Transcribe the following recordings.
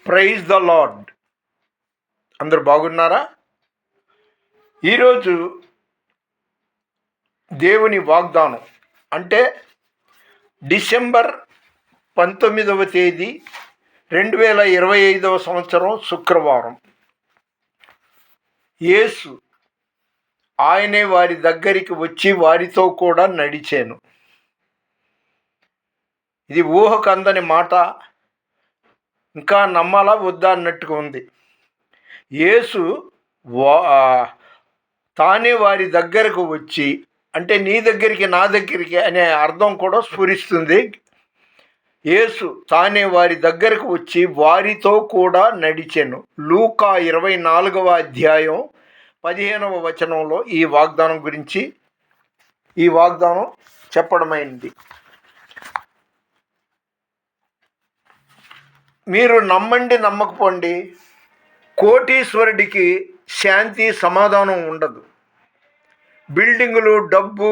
Praise the lord. అందరూ బాగున్నారా? ఈరోజు దేవుని వాగ్దానం అంటే డిసెంబర్ 19వ తేదీ 2025 సంవత్సరం శుక్రవారం. యేసు ఆయనే వారి దగ్గరికి వచ్చి వారితో కూడా నడిచాను. ఇది ఊహకు అందని మాట. ఇంకా నమ్మాలా వద్దా అన్నట్టుగా ఉంది. యేసు తానే వారి దగ్గరకు వచ్చి, అంటే నీ దగ్గరికి నా దగ్గరికి అనే అర్థం కూడా స్ఫురిస్తుంది. యేసు తానే వారి దగ్గరకు వచ్చి వారితో కూడా నడిచెను. లూకా 24వ అధ్యాయం 15వ వచనంలో ఈ వాగ్దానం చెప్పడమైంది. మీరు నమ్మండి నమ్మకపోండి, కోటీశ్వరుడికి శాంతి సమాధానం ఉండదు. బిల్డింగులు, డబ్బు,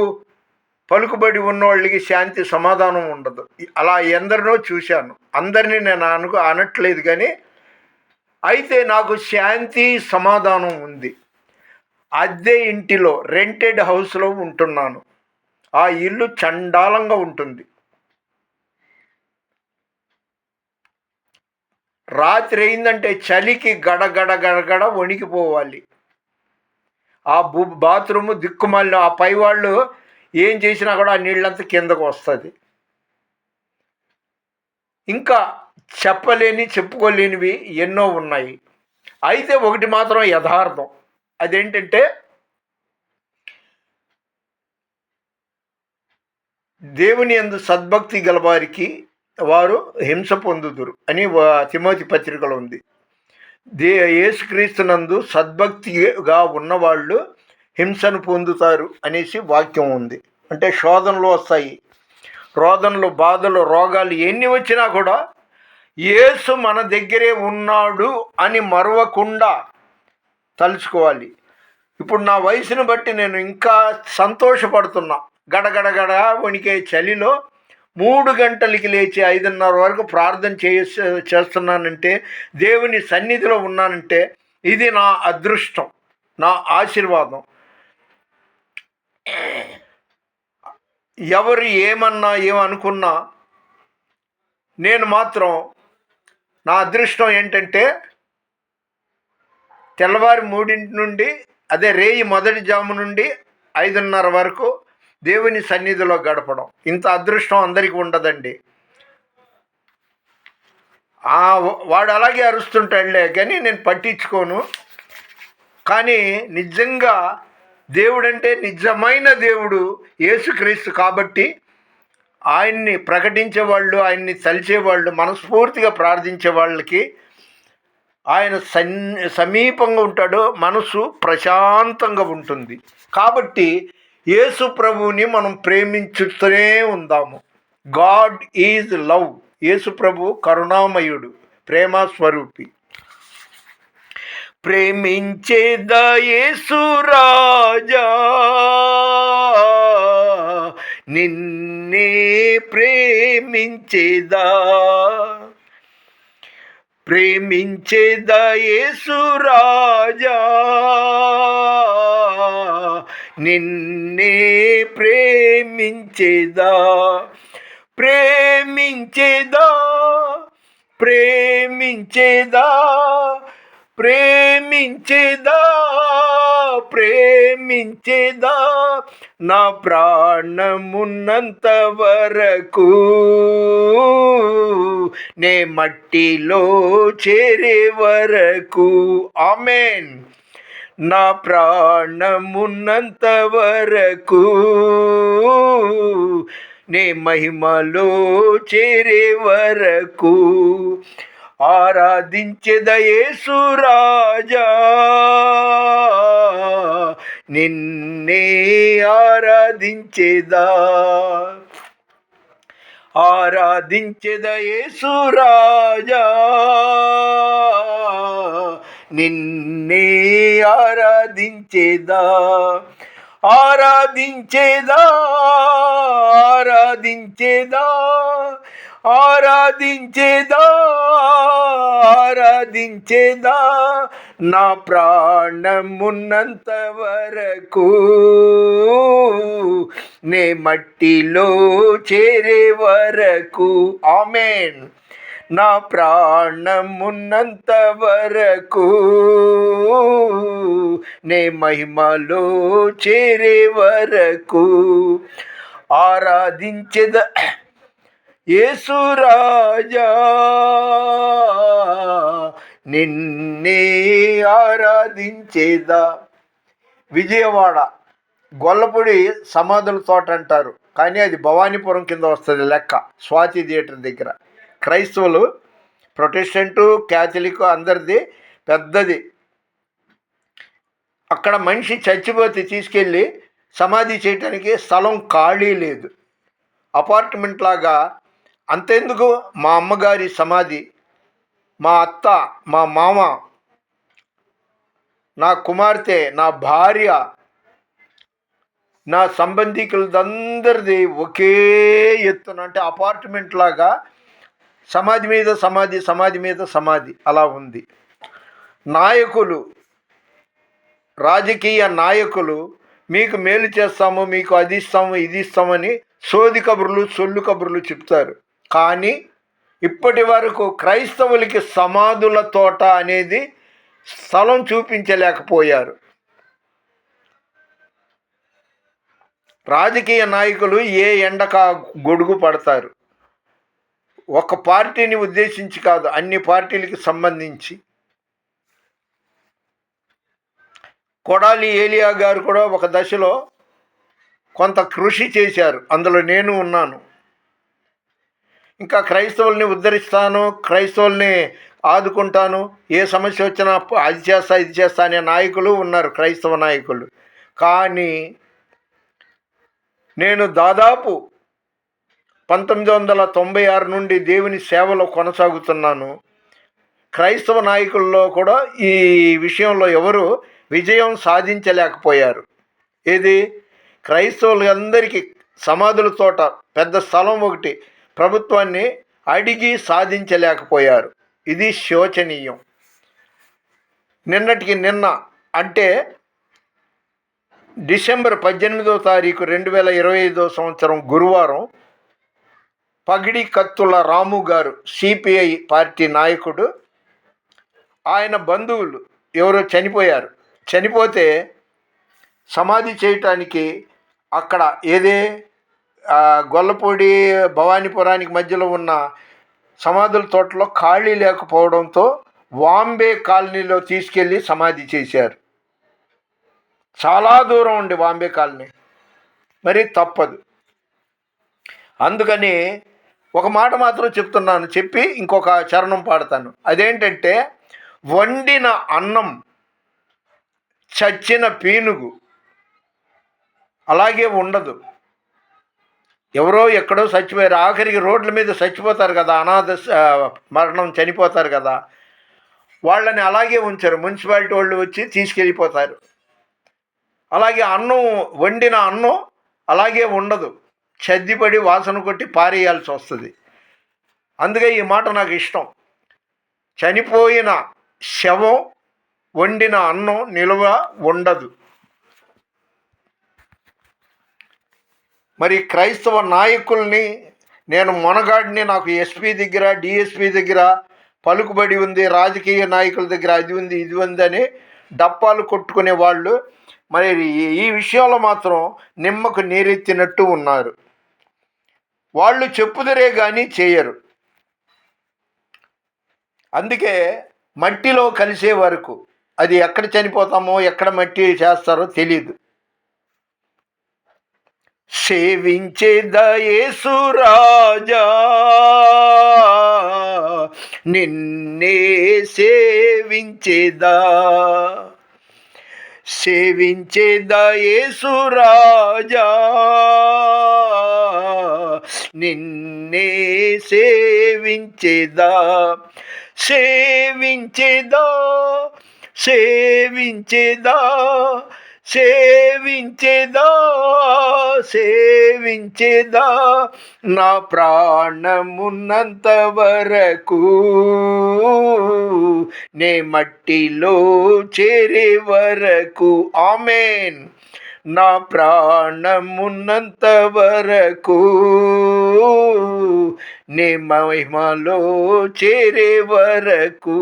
పలుకుబడి ఉన్నవాళ్ళకి శాంతి సమాధానం ఉండదు. అలా ఎందరినో చూశాను. అందరినీ నేను అనట్లేదు, కానీ అయితే నాకు శాంతి సమాధానం ఉంది. అద్దె ఇంటిలో, రెంటెడ్ హౌస్లో ఉంటున్నాను. ఆ ఇల్లు చండాలంగా ఉంటుంది. రాత్రి అయిందంటే చలికి గడగడ వణికిపోవాలి. ఆ బాత్రూము దిక్కుమాలిన, ఆ పై వాళ్ళు ఏం చేసినా కూడా ఆ నీళ్ళంతా కిందకు వస్తుంది. ఇంకా చెప్పుకోలేనివి ఎన్నో ఉన్నాయి. అయితే ఒకటి మాత్రం యథార్థం. అదేంటంటే దేవుని యందు సద్భక్తి గలవారికి వారు హింస పొందుదురు అని తిమోతి పత్రికలో ఉంది. యేసుక్రీస్తునందు సద్భక్తిగా ఉన్నవాళ్ళు హింసను పొందుతారు అనేసి వాక్యం ఉంది. అంటే శోధనలు వస్తాయి, రోదనలు, బాధలు, రోగాలు ఎన్ని వచ్చినా కూడా యేసు మన దగ్గరే ఉన్నాడు అని మరవకుండా తలుచుకోవాలి. ఇప్పుడు నా వయసును బట్టి నేను ఇంకా సంతోషపడుతున్నా. గడగడ వణికే చలిలో 3 గంటలకి లేచి 5:30 వరకు ప్రార్థన చేస్తున్నానంటే, దేవుని సన్నిధిలో ఉన్నానంటే ఇది నా అదృష్టం, నా ఆశీర్వాదం. ఎవరు ఏమనుకున్నా నేను మాత్రం, నా అదృష్టం ఏంటంటే తెల్లవారి 3 నుండి, అదే రేయి మొదటి జాము నుండి 5:30 వరకు దేవుని సన్నిధిలో గడపడం. ఇంత అదృష్టం అందరికీ ఉండదండి. వాడు అలాగే అరుస్తుంటాడులే కానీ నేను పట్టించుకోను. కానీ నిజంగా దేవుడంటే నిజమైన దేవుడు యేసుక్రీస్తు కాబట్టి ఆయన్ని ప్రకటించేవాళ్ళు, ఆయన్ని తలిచేవాళ్ళు, మనస్ఫూర్తిగా ప్రార్థించే వాళ్ళకి ఆయన సమీపంగా ఉంటాడు. మనసు ప్రశాంతంగా ఉంటుంది. కాబట్టి యేసు ప్రభువుని మనం ప్రేమించుతూనే ఉందాము. God is love. యేసు ప్రభు కరుణామయుడు, ప్రేమ స్వరూపి. ప్రేమించేదా యేసు రాజా, నిన్నే ప్రేమించేదా. ప్రేమించేదా యేసు రాజా, నిన్నే ప్రేమించేదా. ప్రేమించేదా ప్రేమించేదా ప్రేమించేదా ప్రేమించేదా నా ప్రాణమున్నంత వరకు, నే మట్టిలో చేరే వరకు. ఆమేన్. నా ప్రాణమున్నంత వరకు, నే మహిమలో చేరే వరకు, ఆరాధించెద యేసు రాజా, నిన్నే ఆరాధించెదా. ఆరాధించెద యేసు రాజా, నిన్నే ఆరాధించేదా. ఆరాధించేదా ఆరాధించేదా ఆరాధించేదా ఆరాధించేదా నా ప్రాణమున్నంత వరకు, నే మట్టిలో చేరే వరకు. ఆమేన్. నా ప్రాణమున్నంత వరకు నే మహిమలో చేరే వరకు ఆరాధించెద యేసురాజా, నిన్నే ఆరాధించేదా. విజయవాడ గొల్లపూడి సమాధుల తోట అంటారు, కానీ అది భవానీపురం కింద వస్తుంది లెక్క. స్వాతి థియేటర్ దగ్గర క్రైస్తవులు, ప్రొటెస్టెంటు, క్యాథలిక్ అందరిది పెద్దది. అక్కడ మనిషి చచ్చిపోతే తీసుకెళ్ళి సమాధి చేయటానికి స్థలం ఖాళీ లేదు, అపార్ట్మెంట్ లాగా. అంతెందుకు, మా అమ్మగారి సమాధి, మా అత్త, మా మామ, నా కుమార్తె, నా భార్య, నా సంబంధికులదందరిది ఒకే ఎత్తున, అంటే అపార్ట్మెంట్ లాగా సమాధి మీద సమాధి, సమాధి మీద సమాధి అలా ఉంది. నాయకులు, రాజకీయ నాయకులు మీకు మేలు చేస్తాము, మీకు అది ఇస్తాము, ఇది ఇస్తామని సోది కబుర్లు, సొల్లు కబుర్లు చెప్తారు. కానీ ఇప్పటి వరకు క్రైస్తవులకి సమాధుల తోట అనేది స్థలం చూపించలేకపోయారు. రాజకీయ నాయకులు ఏ ఎండక గొడుగు పడతారు, ఒక పార్టీని ఉద్దేశించి కాదు, అన్ని పార్టీలకి సంబంధించి. కొడాలి ఏలియా గారు కూడా ఒక దశలో కొంత కృషి చేశారు, అందులో నేను ఉన్నాను. ఇంకా క్రైస్తవుల్ని ఉద్ధరిస్తాను, క్రైస్తవుల్ని ఆదుకుంటాను, ఏ సమస్య వచ్చినా అది చేస్తా ఇది చేస్తా అనే నాయకులు ఉన్నారు, క్రైస్తవ నాయకులు. కానీ నేను దాదాపు 1996 నుండి దేవుని సేవలో కొనసాగుతున్నాను. క్రైస్తవ నాయకుల్లో కూడా ఈ విషయంలో ఎవరు విజయం సాధించలేకపోయారు. ఏది, క్రైస్తవులందరికీ సమాధుల తోట పెద్ద స్థలం ఒకటి ప్రభుత్వాన్ని అడిగి సాధించలేకపోయారు. ఇది శోచనీయం. నిన్నటికి నిన్న, అంటే డిసెంబర్ 18వ తారీఖు 2025 సంవత్సరం గురువారం, పగిడి కత్తుల రాము గారు, సిపిఐ పార్టీ నాయకుడు, ఆయన బంధువులు ఎవరో చనిపోయారు. చనిపోతే సమాధి చేయటానికి అక్కడ ఏదే గొల్లపూడి భవానీపురానికి మధ్యలో ఉన్న సమాధుల తోటలో ఖాళీ లేకపోవడంతో వాంబే కాలనీలో తీసుకెళ్ళి సమాధి చేశారు. చాలా దూరం ఉండి వాంబే కాలనీ, మరి తప్పదు. అందుకని ఒక మాట మాత్రం చెప్తున్నాను, చెప్పి ఇంకొక చరణం పాడతాను. అదేంటంటే, వండిన అన్నం చచ్చిన పీనుగు అలాగే ఉండదు. ఎవరో ఎక్కడో చచ్చిపోయారు, ఆఖరికి రోడ్ల మీద చచ్చిపోతారు కదా, అనాథ మరణం చనిపోతారు కదా, వాళ్ళని అలాగే ఉంచారు. మున్సిపాలిటీ వాళ్ళు వచ్చి తీసుకెళ్ళిపోతారు. అలాగే అన్నం, వండిన అన్నం అలాగే ఉండదు, చద్దిపడి వాసన కొట్టి పారేయాల్సి వస్తుంది. అందుకే ఈ మాట నాకు ఇష్టం. చనిపోయిన శవం వండిన అన్నం నిల్వ ఉండదు. మరి క్రైస్తవ నాయకుల్ని, నేను మొనగాడిని, నాకు ఎస్పీ దగ్గర, డిఎస్పీ దగ్గర పలుకుబడి ఉంది, రాజకీయ నాయకుల దగ్గర అది ఉంది ఇది ఉంది అని డప్పాలు కొట్టుకునే వాళ్ళు మరి ఈ విషయంలో మాత్రం నిమ్మకు నీరెత్తినట్టు ఉన్నారు. వాళ్ళు చెప్పుదరే కానీ చేయరు. అందుకే మట్టిలో కలిసే వరకు, అది ఎక్కడ చనిపోతామో ఎక్కడ మట్టి చేస్తారో తెలీదు. సేవించేదా యేసు రాజా, నిన్నే సేవించేదా, సేవించేదా యేసు రాజా, నిన్నే సేవించేదా, సేవించేదా, సేవించేదా, సేవించేదా, సేవించేదా, నా ప్రాణమున్నంత వరకు నే మట్టిలో చేరే వరకు. ఆమేన్. నా ప్రాణమున్నంత వరకు నే మహిమలో చేరే వరకు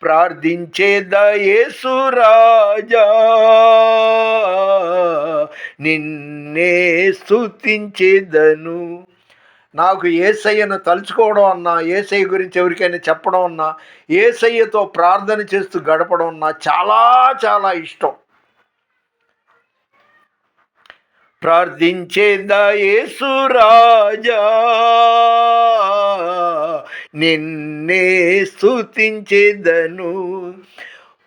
ప్రార్థించేదా యేసు రాజా, నిన్నే స్తుతించేదను. నాకు యేసయ్యను తలుచుకోవడం అన్నా, యేసయ్య గురించి ఎవరికైనా చెప్పడం అన్నా, యేసయ్యతో ప్రార్థన చేస్తూ గడపడం అన్నా చాలా చాలా ఇష్టం. ప్రార్థించేదా యేసు రాజా, నిన్నే స్తుతించేదను.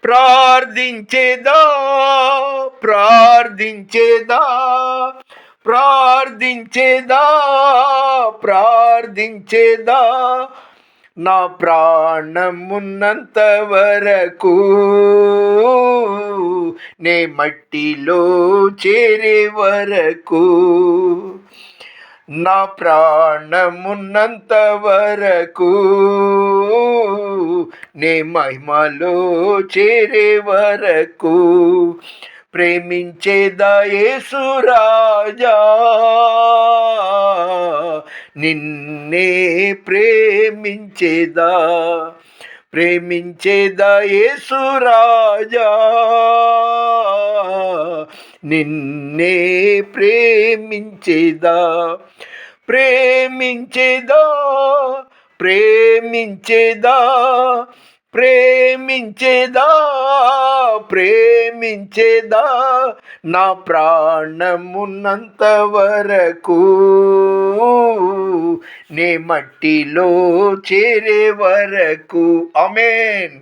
ప్రార్థించేదా ప్రార్థించేదా ప్రార్థించేదా ప్రార్థించేదా నా ప్రాణమున్నంత వరకు నే మట్టిలో చేరే వరకు నా ప్రాణమున్నంత వరకు నే మహిమలో చేరే వరకు ప్రేమించేదా యేసు రాజా, నిన్నే ప్రేమించేదా. ప్రేమించేదా యేసు రాజా, నిన్నే ప్రేమించేదా. ప్రేమించేదా ప్రేమించేదా ప్రేమించేదా ప్రేమించేదా నా ప్రాణమున్నంత వరకు నే మట్టిలో చేరే వరకు. ఆమేన్.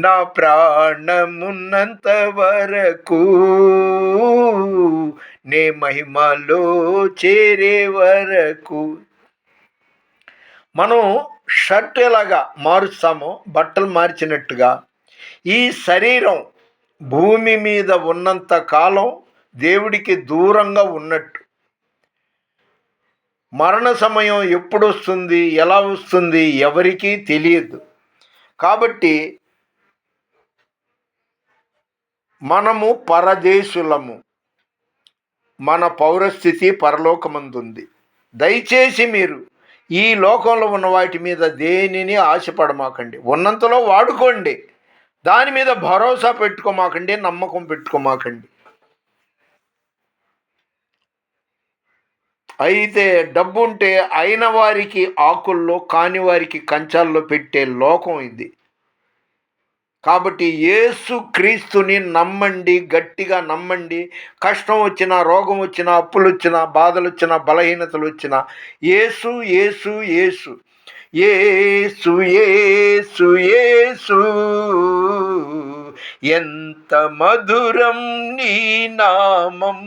నా ప్రాణమున్నంత వరకు నే మహిమలో చేరే వరకు. మనం షర్ట్ ఎలాగా మారుస్తామో బట్టలు మార్చినట్టుగా ఈ శరీరం భూమి మీద ఉన్నంత కాలం దేవుడికి దూరంగా ఉన్నట్టు. మరణ సమయం ఎప్పుడు వస్తుంది, ఎలా వస్తుంది ఎవరికీ తెలియదు. కాబట్టి మనము పరదేశులము, మన పౌరస్థితి పరలోకమందుంది. దయచేసి మీరు ఈ లోకంలో ఉన్న వాటి మీద దేనిని ఆశపడమాకండి. ఉన్నంతలో వాడుకోండి, దాని మీద భరోసా పెట్టుకోమాకండి, నమ్మకం పెట్టుకోమాకండి. అయితే డబ్బు ఉంటే అయిన వారికి ఆకుల్లో, కాని వారికి కంచాల్లో పెట్టే లోకం ఇది. కాబట్టి యేసు క్రీస్తుని నమ్మండి, గట్టిగా నమ్మండి. కష్టం వచ్చినా, రోగం వచ్చినా, అప్పులు వచ్చినా, బాధలు వచ్చినా, బలహీనతలు వచ్చినా యేసు యేసు యేసు యేసు యేసు యేసు ఎంత మధురం నీ నామం.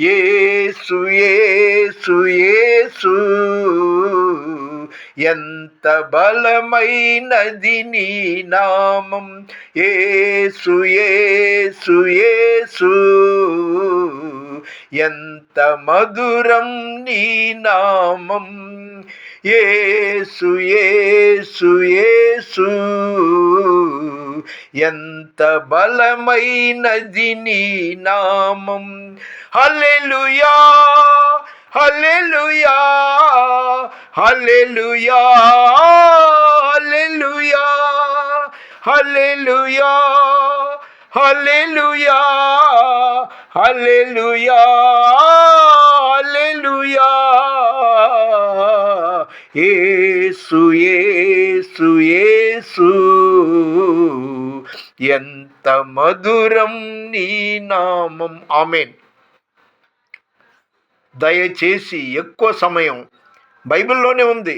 యేసు యేసు యేసు ఎంత బలమైనది నీ నామం. యేసు యేసు యేసు ఎంత మధురం నీ నామం. యేసు యేసు యేసు ఎంత బలమైనది నీ నామం. హల్లెలూయా హల్లెలూయా హల్లెలూయా హల్లెలూయా హల్లెలూయా హల్లెలూయా హల్లెలూయా హల్లెలూయా. యేసు యేసు యేసు ఎంత మధురం నీ నామం. ఆమేన్. దయచేసి ఎక్కువ సమయం బైబిల్లోనే ఉంది.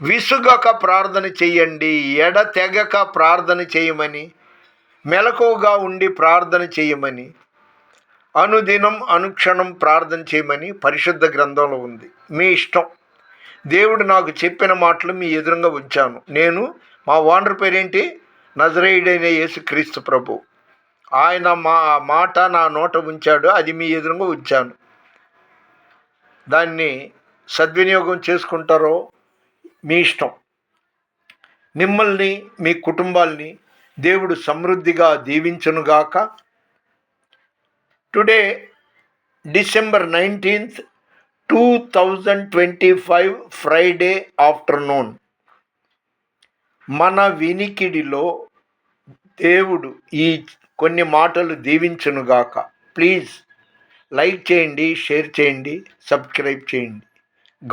విసుగక ప్రార్థన చెయ్యండి, ఎడతెగక ప్రార్థన చేయమని, మెలకువగా ఉండి ప్రార్థన చేయమని, అనుదినం అనుక్షణం ప్రార్థన చేయమని పరిశుద్ధ గ్రంథంలో ఉంది. మీ ఇష్టం. దేవుడు నాకు చెప్పిన మాటలు మీ ఎదురుగా ఉంచాను. నేను మా ఓనర్ పేరేంటి, నజరేయుడైన యేసుక్రీస్తు ప్రభు. ఆయన మాట నా నోట ఉంచాడు, అది మీ ఎదురుగా ఉంచాను. దాన్ని సద్వినియోగం చేసుకుంటారో మీ ఇష్టం. మిమ్మల్ని, మీ కుటుంబాల్ని దేవుడు సమృద్ధిగా దీవించునుగాక. Today December 19th, 2025 Friday afternoon. మన వినికిడిలో దేవుడు ఈ కొన్ని మాటలు దీవించునుగాక. ప్లీజ్ లైక్ చేయండి, షేర్ చేయండి, సబ్స్క్రైబ్ చేయండి.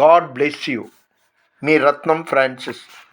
God bless you. Me Ratnam Francis.